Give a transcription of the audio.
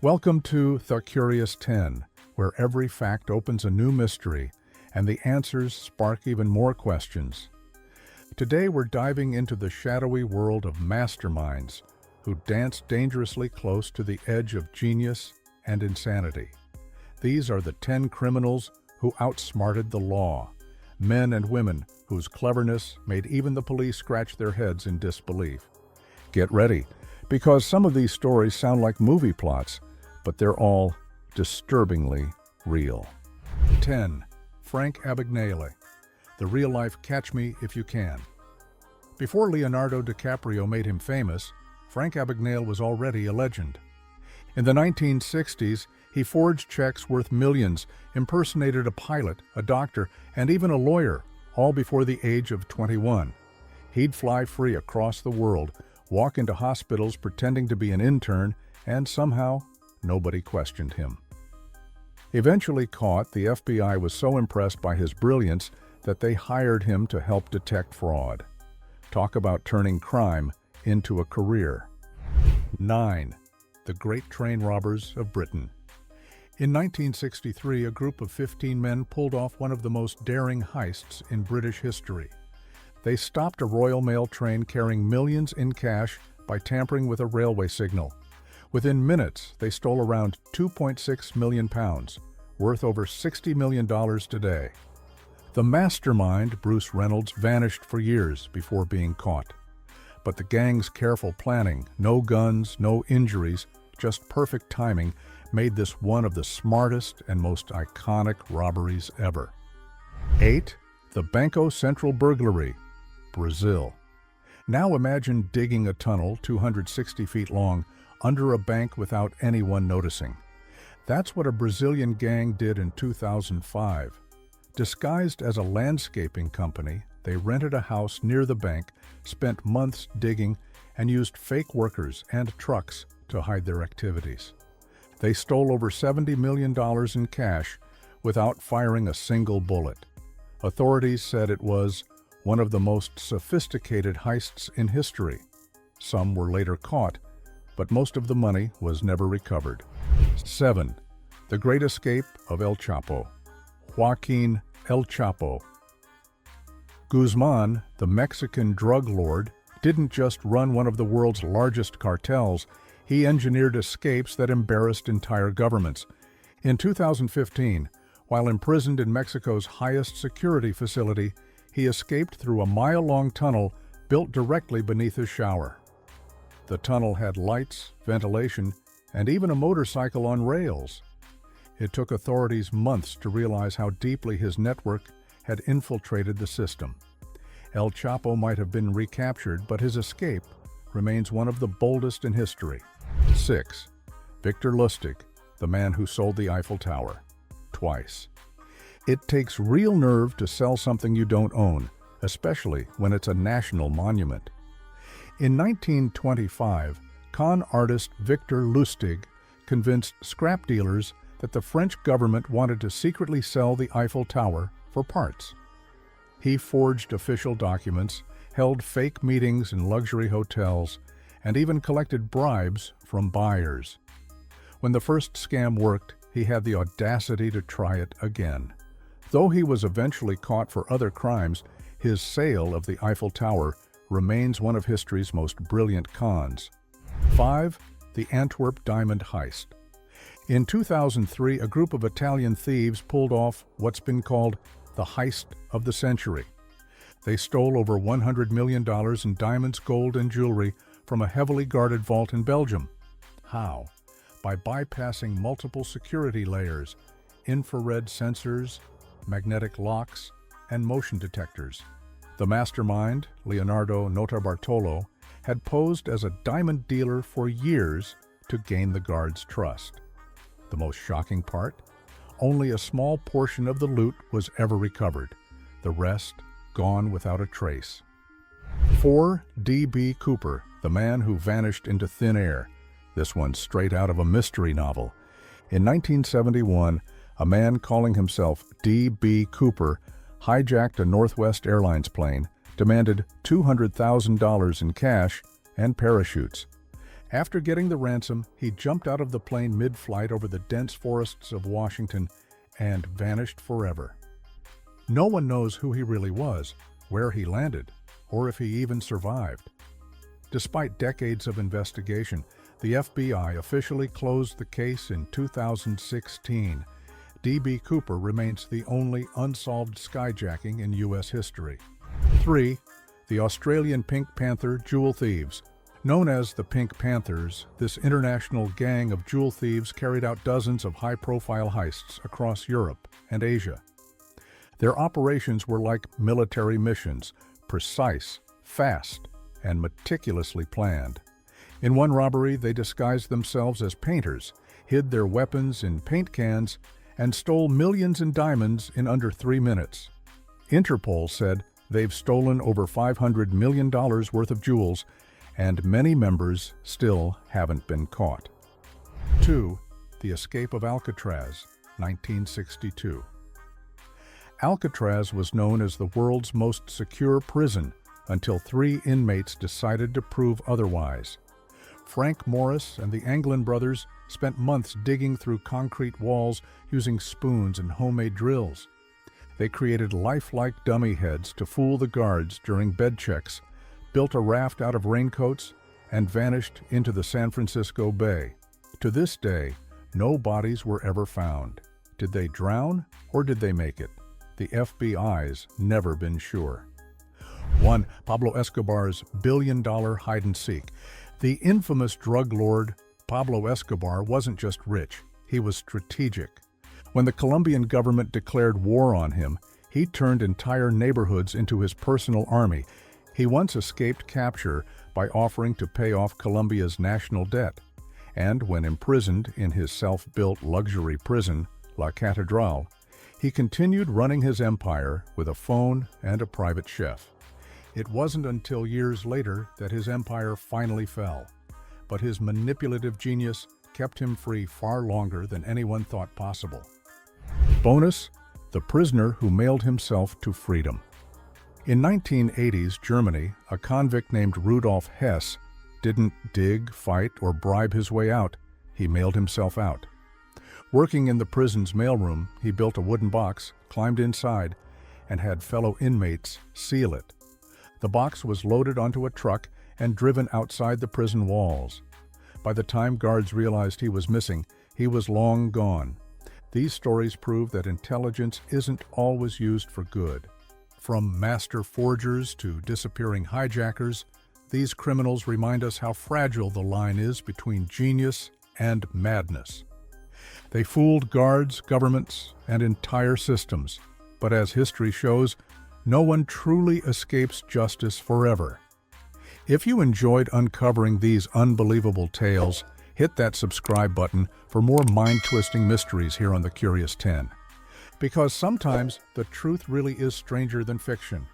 Welcome to The Curious 10, where every fact opens a new mystery and the answers spark even more questions. Today we're diving into the shadowy world of masterminds who dance dangerously close to the edge of genius and insanity. These are the 10 criminals who outsmarted the law, men and women whose cleverness made even the police scratch their heads in disbelief. Get ready, because some of these stories sound like movie plots, but they're all disturbingly real. 10. Frank Abagnale, the real-life Catch Me If You Can. Before Leonardo DiCaprio made him famous, Frank Abagnale was already a legend. In the 1960s, he forged checks worth millions, impersonated a pilot, a doctor, and even a lawyer, all before the age of 21. He'd fly free across the world, walk into hospitals pretending to be an intern, and somehow nobody questioned him. Eventually caught, the FBI was so impressed by his brilliance that they hired him to help detect fraud. Talk about turning crime into a career. 9. The Great Train Robbers of Britain. In 1963, a group of 15 men pulled off one of the most daring heists in British history. They stopped a Royal Mail train carrying millions in cash by tampering with a railway signal. Within minutes, they stole around £2.6 million, worth over $60 million today. The mastermind, Bruce Reynolds, vanished for years before being caught. But the gang's careful planning, no guns, no injuries, just perfect timing, made this one of the smartest and most iconic robberies ever. 8. The Banco Central Burglary, Brazil. Now imagine digging a tunnel 260 feet long under a bank without anyone noticing. That's what a Brazilian gang did in 2005. Disguised as a landscaping company, they rented a house near the bank, spent months digging, and used fake workers and trucks to hide their activities. They stole over $70 million in cash without firing a single bullet. Authorities said it was one of the most sophisticated heists in history. Some were later caught, but most of the money was never recovered. 7. The Great Escape of El Chapo. Joaquin El Chapo Guzman, the Mexican drug lord, didn't just run one of the world's largest cartels, he engineered escapes that embarrassed entire governments. In 2015, while imprisoned in Mexico's highest security facility, he escaped through a mile-long tunnel built directly beneath his shower. The tunnel had lights, ventilation, and even a motorcycle on rails. It took authorities months to realize how deeply his network had infiltrated the system. El Chapo might have been recaptured, but his escape remains one of the boldest in history. 6. Victor Lustig, the man who sold the Eiffel Tower, twice. It takes real nerve to sell something you don't own, especially when it's a national monument. In 1925, con artist Victor Lustig convinced scrap dealers that the French government wanted to secretly sell the Eiffel Tower for parts. He forged official documents, held fake meetings in luxury hotels, and even collected bribes from buyers. When the first scam worked, he had the audacity to try it again. Though he was eventually caught for other crimes, his sale of the Eiffel Tower remains one of history's most brilliant cons. 5. The Antwerp Diamond Heist. In 2003, a group of Italian thieves pulled off what's been called the heist of the century. They stole over $100 million in diamonds, gold, and jewelry from a heavily guarded vault in Belgium. How? By bypassing multiple security layers, infrared sensors, magnetic locks, and motion detectors. The mastermind, Leonardo Notarbartolo, had posed as a diamond dealer for years to gain the guards' trust. The most shocking part? Only a small portion of the loot was ever recovered, the rest gone without a trace. 4. D.B. Cooper, the man who vanished into thin air. This one's straight out of a mystery novel. In 1971, a man calling himself D.B. Cooper hijacked a Northwest Airlines plane, demanded $200,000 in cash and parachutes. After getting the ransom, he jumped out of the plane mid-flight over the dense forests of Washington and vanished forever. No one knows who he really was, where he landed, or if he even survived. Despite decades of investigation, the FBI officially closed the case in 2016. D.B. Cooper remains the only unsolved skyjacking in U.S. history. 3. The Australian Pink Panther Jewel Thieves. Known as the Pink Panthers, this international gang of jewel thieves carried out dozens of high-profile heists across Europe and Asia. Their operations were like military missions, precise, fast, and meticulously planned. In one robbery, they disguised themselves as painters, hid their weapons in paint cans, and stole millions in diamonds in under 3 minutes. Interpol said they've stolen over $500 million worth of jewels, and many members still haven't been caught. 2. The Escape of Alcatraz, 1962. Alcatraz was known as the world's most secure prison until 3 inmates decided to prove otherwise. Frank Morris and the Anglin brothers spent months digging through concrete walls using spoons and homemade drills. They created lifelike dummy heads to fool the guards during bed checks, built a raft out of raincoats, and vanished into the San Francisco Bay. To this day, no bodies were ever found. Did they drown or did they make it? The FBI's never been sure. 1. Pablo Escobar's billion-dollar hide-and-seek. The infamous drug lord Pablo Escobar wasn't just rich, he was strategic. When the Colombian government declared war on him, he turned entire neighborhoods into his personal army. He once escaped capture by offering to pay off Colombia's national debt. And when imprisoned in his self-built luxury prison, La Catedral, he continued running his empire with a phone and a private chef. It wasn't until years later that his empire finally fell, but his manipulative genius kept him free far longer than anyone thought possible. Bonus: the prisoner who mailed himself to freedom. In 1980s Germany, a convict named Rudolf Hess didn't dig, fight, or bribe his way out. He mailed himself out. Working in the prison's mailroom, he built a wooden box, climbed inside, and had fellow inmates seal it. The box was loaded onto a truck and driven outside the prison walls. By the time guards realized he was missing, he was long gone. These stories prove that intelligence isn't always used for good. From master forgers to disappearing hijackers, these criminals remind us how fragile the line is between genius and madness. They fooled guards, governments, and entire systems, but as history shows, no one truly escapes justice forever. If you enjoyed uncovering these unbelievable tales, hit that subscribe button for more mind-twisting mysteries here on The Curious 10. Because sometimes the truth really is stranger than fiction.